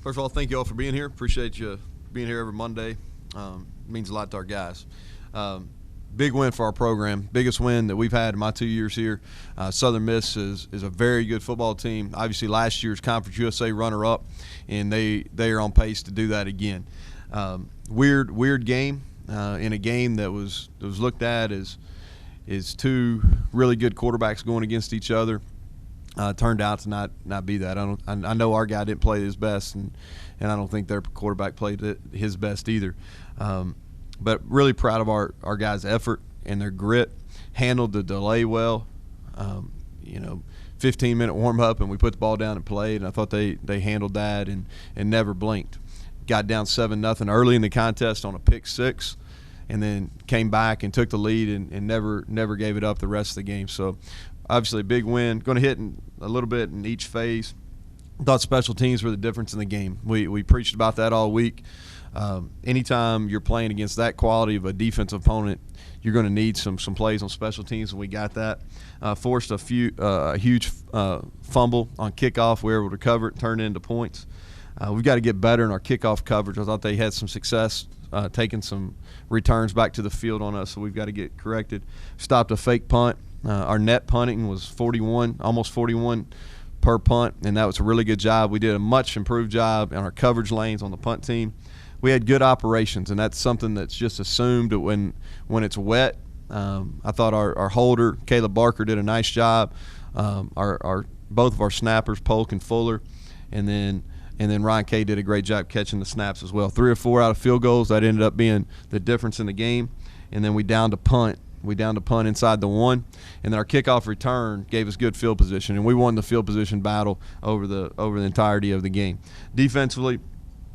First of all, thank you all for being here. Appreciate you being here every Monday. It means a lot to our guys. Big win for our program. Biggest win that we've had in my 2 years here. Southern Miss is a very good football team. Obviously, last year's Conference USA runner-up, and they are on pace to do that again. Weird game in a game that was looked at as two really good quarterbacks going against each other. Turned out to not be that. I know our guy didn't play his best, and I don't think their quarterback played his best either. But really proud of our guys' effort and their grit. Handled the delay well. 15-minute warm-up, and we put the ball down and played, and I thought they handled that and never blinked. Got down 7-0 early in the contest on a pick six, and then came back and took the lead and never gave it up the rest of the game. So obviously a big win. Going to hit a little bit in each phase. Thought special teams were the difference in the game. We preached about that all week. Anytime you're playing against that quality of a defensive opponent, you're going to need some plays on special teams, and we got that. Forced a huge fumble on kickoff. We were able to cover it and turn it into points. We've got to get better in our kickoff coverage. I thought they had some success taking some returns back to the field on us, so we've got to get corrected. Stopped a fake punt. Our net punting was 41, almost 41 per punt, and that was a really good job. We did a much improved job on our coverage lanes on the punt team. We had good operations, and that's something that's just assumed when it's wet. I thought our holder, Caleb Barker, did a nice job. Both of our snappers, Polk and Fuller, and then Ryan Kay did a great job catching the snaps as well. 3 or 4 out of field goals, that ended up being the difference in the game. And then we downed a punt. We downed a punt inside the 1, and then our kickoff return gave us good field position, and we won the field position battle over the entirety of the game. Defensively,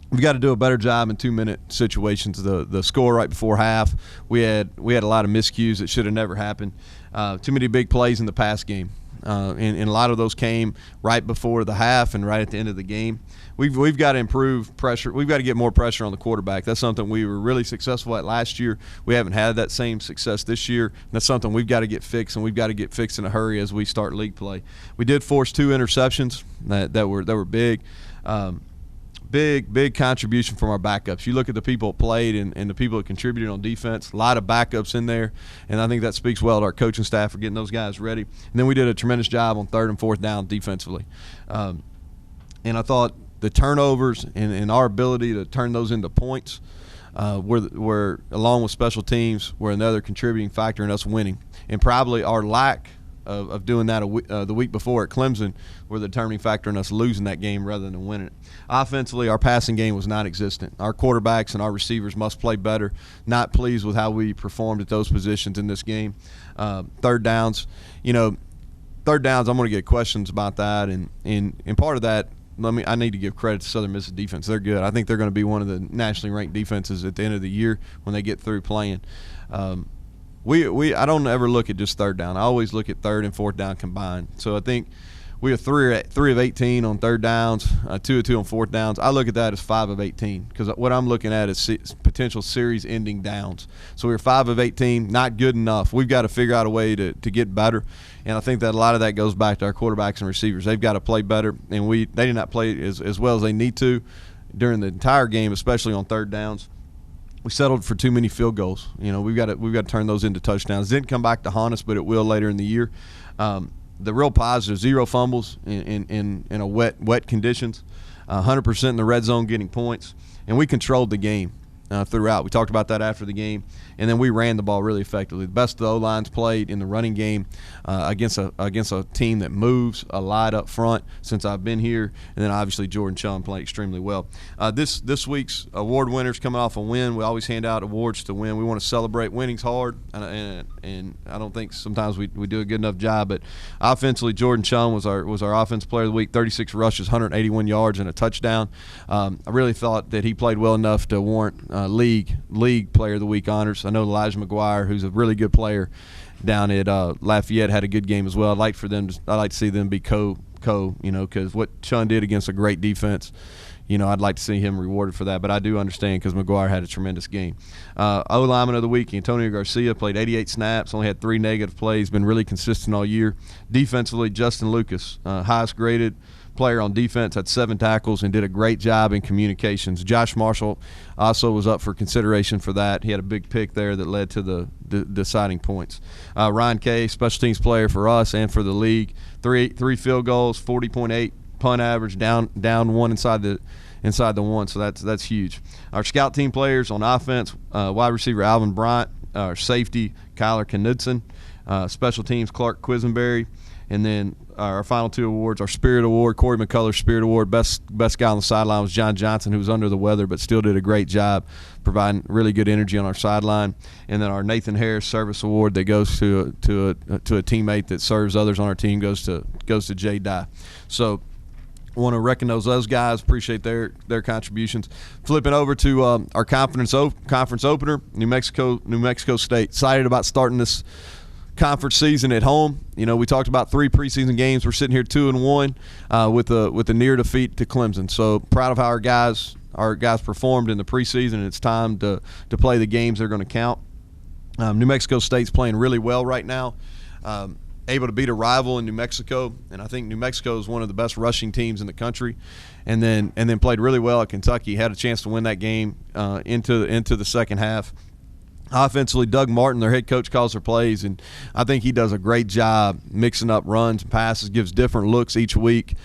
we've got to do a better job in 2-minute situations. The score right before half, we had a lot of miscues that should have never happened. Too many big plays in the pass game. And a lot of those came right before the half and right at the end of the game. We've got to improve pressure. We've got to get more pressure on the quarterback. That's something we were really successful at last year. We haven't had that same success this year. That's something we've got to get fixed, and we've got to get fixed in a hurry as we start league play. We did force 2 interceptions that were big. Big contribution from our backups. You look at the people that played and the people that contributed on defense, a lot of backups in there, and I think that speaks well to our coaching staff for getting those guys ready. And then we did a tremendous job on 3rd and 4th down defensively. And I thought the turnovers and our ability to turn those into points were, along with special teams, were another contributing factor in us winning. And probably our lack of doing that the week before at Clemson were the determining factor in us losing that game rather than winning it. Offensively, our passing game was non-existent. Our quarterbacks and our receivers must play better. Not pleased with how we performed at those positions in this game. Third downs, I'm going to get questions about that, and part of that, I need to give credit to Southern Miss's defense. They're good. I think they're going to be one of the nationally ranked defenses at the end of the year when they get through playing. I don't ever look at just 3rd down. I always look at 3rd and 4th down combined. So I think we are 3 of 18 on 3rd downs, 2 of 2 on 4th downs. I look at that as 5 of 18 because what I'm looking at is potential series-ending downs. So we were 5 of 18, not good enough. We've got to figure out a way to get better, and I think that a lot of that goes back to our quarterbacks and receivers. They've got to play better, and they did not play as well as they need to during the entire game, especially on 3rd downs. We settled for too many field goals. We've got to turn those into touchdowns. It didn't come back to haunt us, but it will later in the year. The real positive: 0 fumbles in a wet conditions, 100% in the red zone getting points, and we controlled the game throughout. We talked about that after the game, and then we ran the ball really effectively. The best of the O-lines played in the running game against a team that moves a lot up front since I've been here, and then obviously Jordan Chum played extremely well. This week's award winners coming off a win. We always hand out awards to win. We want to celebrate. Winning's hard, and I don't think sometimes we do a good enough job. But offensively, Jordan Chum was our offensive player of the week. 36 rushes, 181 yards, and a touchdown. I really thought that he played well enough to warrant league player of the week honors. I know Elijah McGuire, who's a really good player down at Lafayette, had a good game as well. I'd like to see them be because what Chun did against a great defense, I'd like to see him rewarded for that. But I do understand because McGuire had a tremendous game. O-lineman of the week, Antonio Garcia, played 88 snaps, only had 3 negative plays, been really consistent all year. Defensively, Justin Lucas, highest graded player on defense, had 7 tackles, and did a great job in communications. Josh Marshall also was up for consideration for that. He had a big pick there that led to the deciding points. Ryan Kay, special teams player for us and for the league, three field goals, 40.8 punt average, down one inside the one, so that's huge. Our scout team players on offense, wide receiver Alvin Bryant, our safety Kyler Knudsen, special teams Clark Quisenberry, and then our final 2 awards, our Spirit Award, Corey McCullers Spirit Award, best guy on the sideline was John Johnson, who was under the weather but still did a great job providing really good energy on our sideline. And then our Nathan Harris Service Award that goes to a teammate that serves others on our team goes to Jay Dye. So want to recognize those guys, appreciate their contributions. Flipping over to our conference opener, New Mexico State. Excited about starting this conference season at home. You know, we talked about 3 preseason games. We're sitting here 2-1 with a near defeat to Clemson. So proud of how our guys performed in the preseason, and it's time to play the games they're going to count. New Mexico State's playing really well right now. Able to beat a rival in New Mexico, and I think New Mexico is one of the best rushing teams in the country, and then played really well at Kentucky. Had a chance to win that game into the second half. Offensively, Doug Martin, their head coach, calls their plays, and I think he does a great job mixing up runs and passes, gives different looks each week.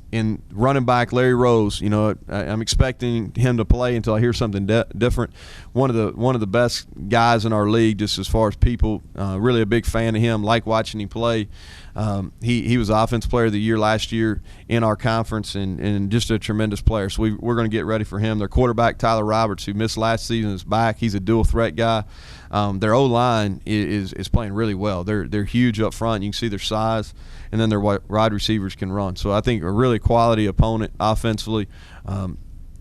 And running back Larry Rose, you know, I'm expecting him to play until I hear something different. One of the best guys in our league, just as far as people. Really a big fan of him. Like watching him play. He was Offensive Player of the Year last year in our conference, and just a tremendous player. So we're going to get ready for him. Their quarterback Tyler Roberts, who missed last season, is back. He's a dual threat guy. Their O-line is playing really well. They're huge up front. You can see their size, and then their wide receivers can run. So I think a really quality opponent offensively.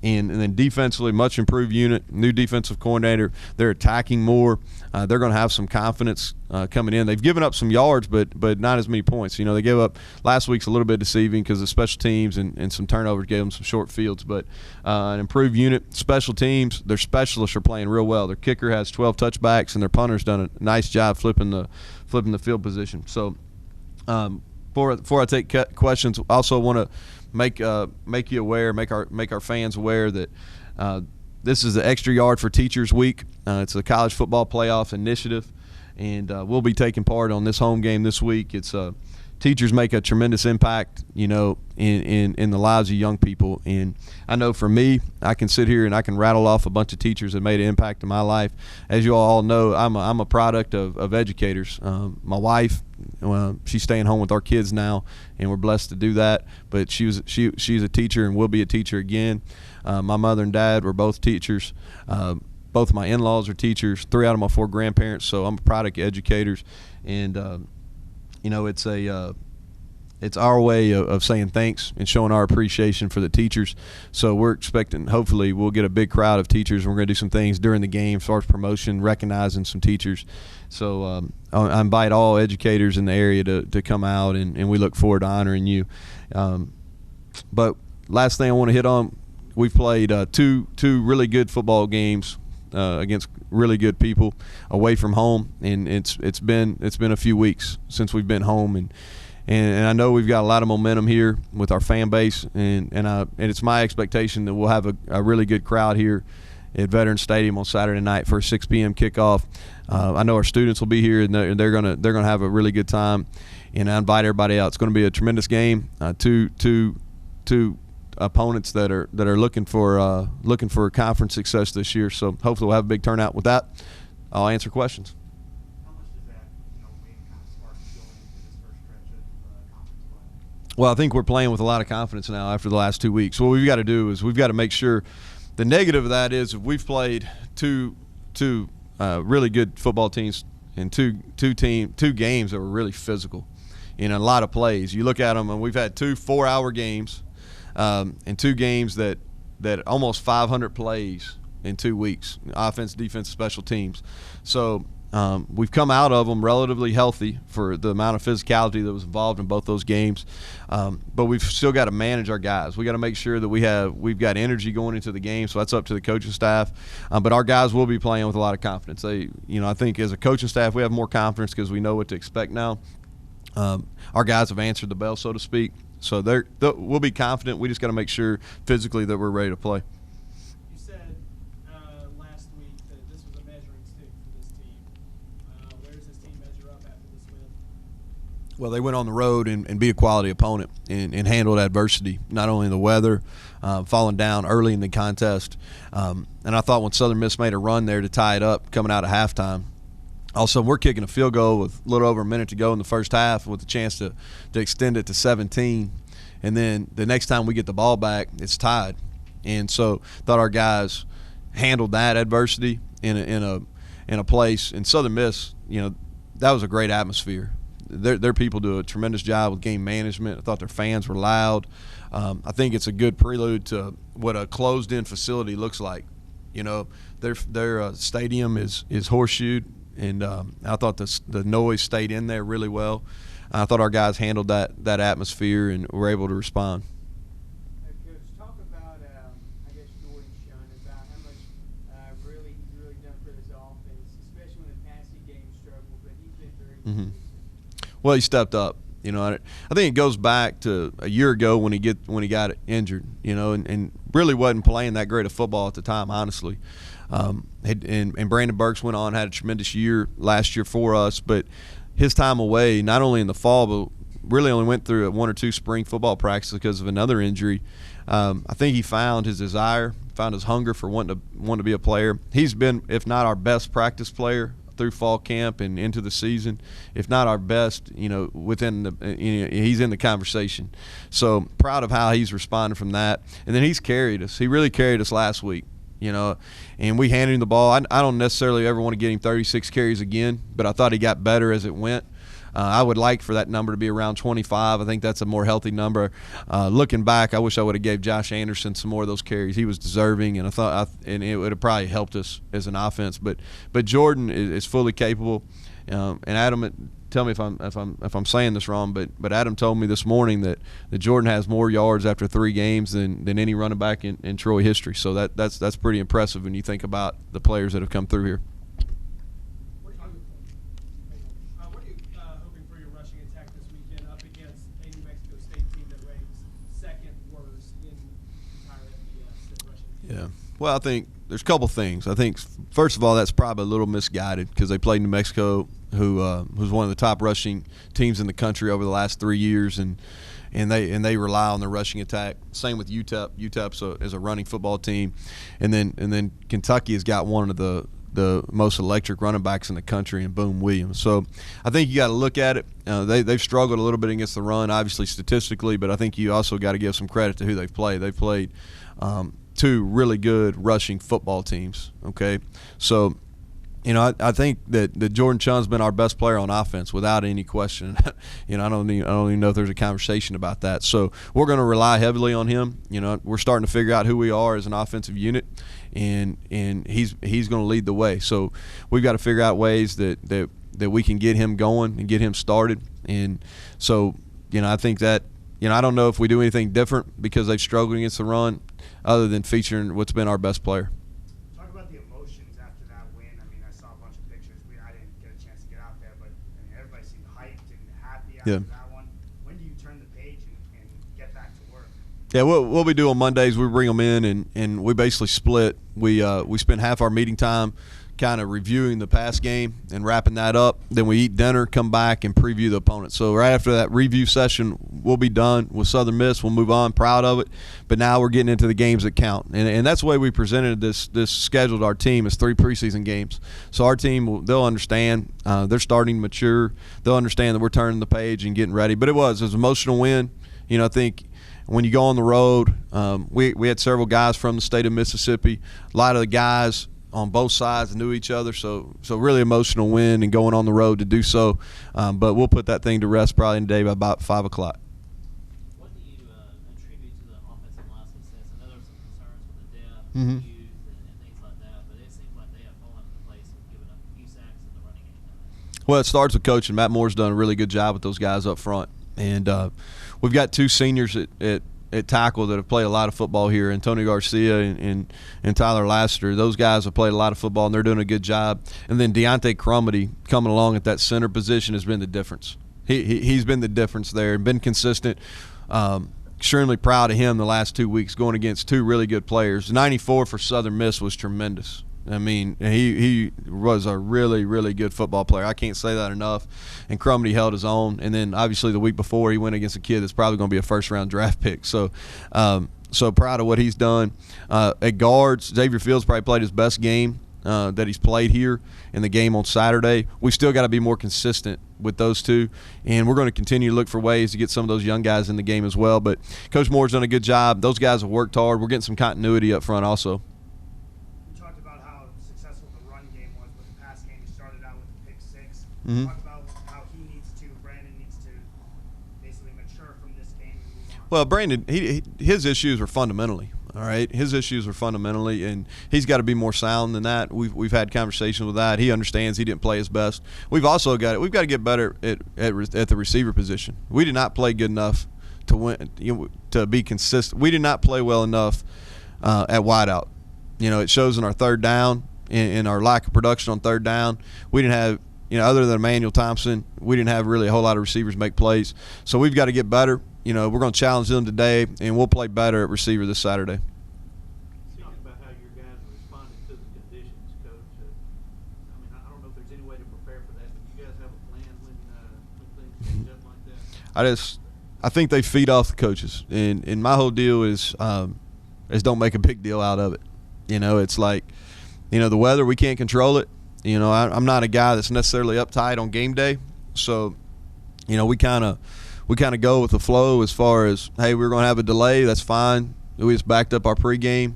And then defensively, much improved unit, new defensive coordinator. They're attacking more. They're going to have some confidence coming in. They've given up some yards, but not as many points. You know, they gave up last week's a little bit deceiving because the special teams and some turnovers gave them some short fields. But an improved unit. Special teams, their specialists are playing real well. Their kicker has 12 touchbacks, and their punter's done a nice job flipping the field position. So before I take questions, I also want to make you aware, make our fans aware that this is the Extra Yard for Teachers Week. It's a college football playoff initiative, and we'll be taking part on this home game this week. It's teachers make a tremendous impact, you know, in the lives of young people. And I know for me, I can sit here and I can rattle off a bunch of teachers that made an impact in my life. As you all know, I'm a product of educators. My wife, she's staying home with our kids now, and we're blessed to do that. But she's a teacher and will be a teacher again. My mother and dad were both teachers. Both of my in-laws are teachers. 3 out of my 4 grandparents. So I'm a product of educators, and you know, it's our way of saying thanks and showing our appreciation for the teachers. So we're expecting, hopefully, we'll get a big crowd of teachers, and we're going to do some things during the game as far as promotion, recognizing some teachers. So I invite all educators in the area to come out, and we look forward to honoring you. But last thing I want to hit on, we've played two really good football games against really good people away from home, and it's been a few weeks since we've been home, and I know we've got a lot of momentum here with our fan base, and it's my expectation that we'll have a really good crowd here at Veterans Stadium on Saturday night for a 6 p.m. kickoff. I know our students will be here, and they're gonna have a really good time, and I invite everybody out. It's going to be a tremendous game. Two opponents that are looking for conference success this year. So hopefully we'll have a big turnout. With that, I'll answer questions. How much does that win kind of spark you going into this first stretch of conference play? Well, I think we're playing with a lot of confidence now after the last 2 weeks. What we've got to do is we've got to make sure. The negative of that is if we've played two really good football teams and two games that were really physical, a lot of plays. You look at them, and we've had 2 4-hour games. And 2 games that almost 500 plays in 2 weeks, offense, defense, special teams. So we've come out of them relatively healthy for the amount of physicality that was involved in both those games. But we've still got to manage our guys. We got to make sure that we've got energy going into the game. So that's up to the coaching staff. But our guys will be playing with a lot of confidence. I think as a coaching staff, we have more confidence because we know what to expect now. Our guys have answered the bell, so to speak, So we'll be confident. We just got to make sure physically that we're ready to play. You said last week that this was a measuring stick for this team. Where does this team measure up after this win? Well, they went on the road and beat a quality opponent and handled adversity, not only in the weather, falling down early in the contest. And I thought when Southern Miss made a run there to tie it up coming out of halftime, all of a sudden we're kicking a field goal with a little over a minute to go in the first half with a chance to extend it to 17. And then the next time we get the ball back, it's tied. And so thought our guys handled that adversity in a place. In Southern Miss, that was a great atmosphere. Their people do a tremendous job with game management. I thought their fans were loud. I think it's a good prelude to what a closed-in facility looks like. Their stadium is horseshoed, and I thought the noise stayed in there really well. I thought our guys handled that atmosphere and were able to respond. Coach, talk about, Jordan Shun, about how much really done for this offense, especially when the passing game struggled, but he's been very good. Well, he stepped up. I think it goes back to a year ago when he got injured. And really wasn't playing that great of football at the time, honestly. And Brandon Burks went on, had a tremendous year last year for us, but his time away, not only in the fall, but really only went through one or two spring football practices because of another injury. I think he found his desire, found his hunger for wanting to be a player. He's been, if not our best practice player through fall camp and into the season, if not our best, within he's in the conversation. So proud of how he's responded from that. And then he's carried us. He really carried us last week, and we handed him the ball. I don't necessarily ever want to get him 36 carries again, but I thought he got better as it went. I would like for that number to be around 25. I think that's a more healthy number. Looking back, I wish I would have gave Josh Anderson some more of those carries. He was deserving, and and it would have probably helped us as an offense. But Jordan is fully capable. And Adam, tell me if I'm saying this wrong, but Adam told me this morning that Jordan has more yards after 3 games than any running back in Troy history. So that's pretty impressive when you think about the players that have come through here. Yeah. Well, I think there's a couple things. I think, first of all, that's probably a little misguided because they played New Mexico, who's one of the top rushing teams in the country over the last 3 years, and they rely on the rushing attack. Same with UTEP. UTEP is a running football team, and then Kentucky has got one of the most electric running backs in the country in Boone Williams. So I think you got to look at it. They've struggled a little bit against the run, obviously statistically, but I think you also got to give some credit to who they've played. They've played 2 really good rushing football teams. Okay, so I think that Jordan Chun's been our best player on offense without any question. I don't even know if there's a conversation about that. So we're going to rely heavily on him. We're starting to figure out who we are as an offensive unit, and he's going to lead the way. So we've got to figure out ways that we can get him going and get him started. And so I think that I don't know if we do anything different because they've struggled against the run, other than featuring what's been our best player. Talk about the emotions after that win. I saw a bunch of pictures. I didn't get a chance to get out there, but everybody seemed hyped and happy after that one. When do you turn the page and get back to work? Yeah, what we do on Mondays, we bring them in and we basically split. We spend half our meeting time kind of reviewing the past game and wrapping that up. Then we eat dinner, come back, and preview the opponent. So right after that review session, we'll be done with Southern Miss. We'll move on, proud of it. But now we're getting into the games that count. And that's the way we presented this schedule to our team is 3 preseason games. So our team, they'll understand. They're starting to mature. They'll understand that we're turning the page and getting ready. But it was an emotional win. I think when you go on the road, we had several guys from the state of Mississippi. A lot of the guys on both sides knew each other, so really emotional win and going on the road to do so. But we'll put that thing to rest probably today by about 5 o'clock. What do you attribute to the offensive line success? I know there were some concerns with the depth, youth, and things like that, but it seems like they have fallen into place with giving up a few sacks in the running game. Well, it starts with coaching. Matt Moore's done a really good job with those guys up front, and we've got 2 seniors at tackle that have played a lot of football here, Antonio Garcia and Tyler Lassiter. Those guys have played a lot of football, and they're doing a good job. And then Deontay Crumity coming along at that center position has been the difference. He's been the difference there and been consistent. Extremely proud of him the last 2 weeks going against two really good players. 94 for Southern Miss was tremendous. I mean, he was a really, really good football player. I can't say that enough. And Crumedy held his own. And then obviously the week before he went against a kid that's probably going to be a first-round draft pick. So so proud of what he's done. At guards, Xavier Fields probably played his best game that he's played here in the game on Saturday. We still got to be more consistent with those two, and we're going to continue to look for ways to get some of those young guys in the game as well. But Coach Moore's done a good job. Those guys have worked hard. We're getting some continuity up front also. You talked about how successful the run game was, but the pass game, you started out with the pick six. Mm-hmm. Talk about how Brandon needs to basically mature from this game and move on. Well, Brandon, his issues are fundamentally. All right, his issues are fundamentally, and he's got to be more sound than that. We've had conversations with that. He understands he didn't play his best. We've got to get better at the receiver position. We did not play good enough to win, to be consistent. We did not play well enough at wideout. It shows in our third down, in our lack of production on third down. We didn't have, other than Emmanuel Thompson, we didn't have really a whole lot of receivers make plays. So we've got to get better. We're going to challenge them today, and we'll play better at receiver this Saturday. Speaking about how your guys are responding to the conditions, Coach, I don't know if there's any way to prepare for that, but you guys have a plan when things change up like that? I think they feed off the coaches, and my whole deal is don't make a big deal out of it. It's like, the weather, we can't control it. I'm not a guy that's necessarily uptight on game day, so we kind of go with the flow as far as, hey, we're going to have a delay. That's fine. We just backed up our pregame.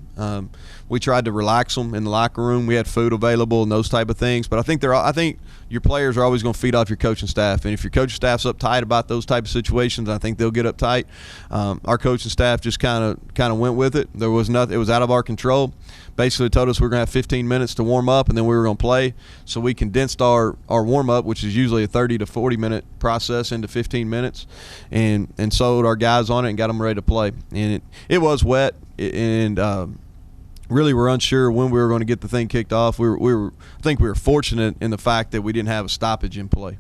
We tried to relax them in the locker room. We had food available and those type of things. But I think your players are always going to feed off your coaching staff. And if your coaching staff's uptight about those type of situations, I think they'll get uptight. Our coaching staff just kind of went with it. There was nothing. It was out of our control. Basically told us we were going to have 15 minutes to warm up, and then we were going to play. So we condensed our warm-up, which is usually a 30 to 40-minute process, into 15 minutes, and sold our guys on it and got them ready to play. And it was wet, and really we're unsure when we were going to get the thing kicked off. I think we were fortunate in the fact that we didn't have a stoppage in play.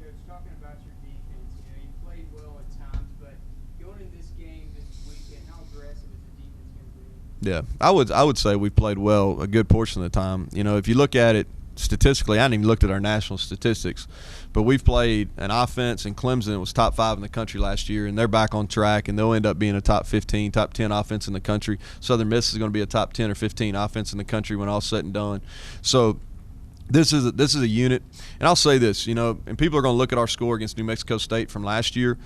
Coach, talking about your defense, you played well at times, but going in this game this weekend, how aggressive is the defense going to be? Yeah, I would say we played well a good portion of the time. If you look at it statistically, I hadn't even looked at our national statistics, but we've played an offense, and Clemson was top 5 in the country last year, and they're back on track, and they'll end up being a top 15, top 10 offense in the country. Southern Miss is going to be a top 10 or 15 offense in the country when all's said and done. So this is a unit, and I'll say this, and people are going to look at our score against New Mexico State from last year.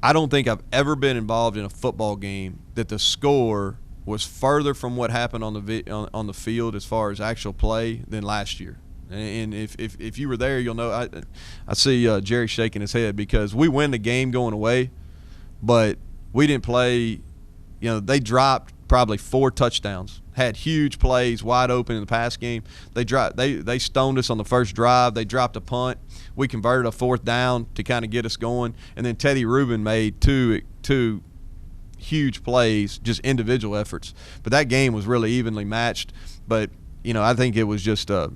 I don't think I've ever been involved in a football game that the score was further from what happened on the field as far as actual play than last year. And if you were there, you'll know. I see Jerry shaking his head because we win the game going away, but we didn't play. They dropped probably 4 touchdowns, had huge plays wide open in the pass game. They stoned us on the first drive. They dropped a punt. We converted a 4th down to kind of get us going, and then Teddy Rubin made two huge plays, just individual efforts. But that game was really evenly matched. But I think it was just I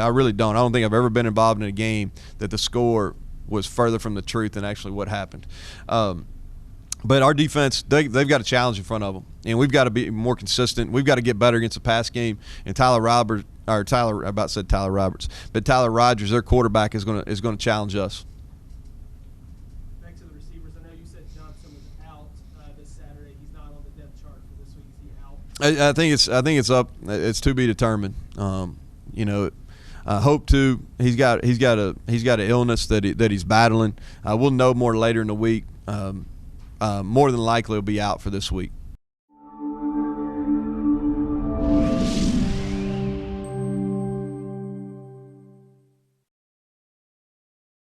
really don't. I don't think I've ever been involved in a game that the score was further from the truth than actually what happened. But our defense, they've got a challenge in front of them, and we've got to be more consistent. We've got to get better against the pass game. And Tyler Rogers, their quarterback, is going to challenge us. Back to the receivers. I know you said Johnson was out this Saturday. He's not on the depth chart for this week. Is he out? I think it's up. It's to be determined. Hope to. He's got an illness that he's battling. We'll know more later in the week. More than likely, he'll be out for this week.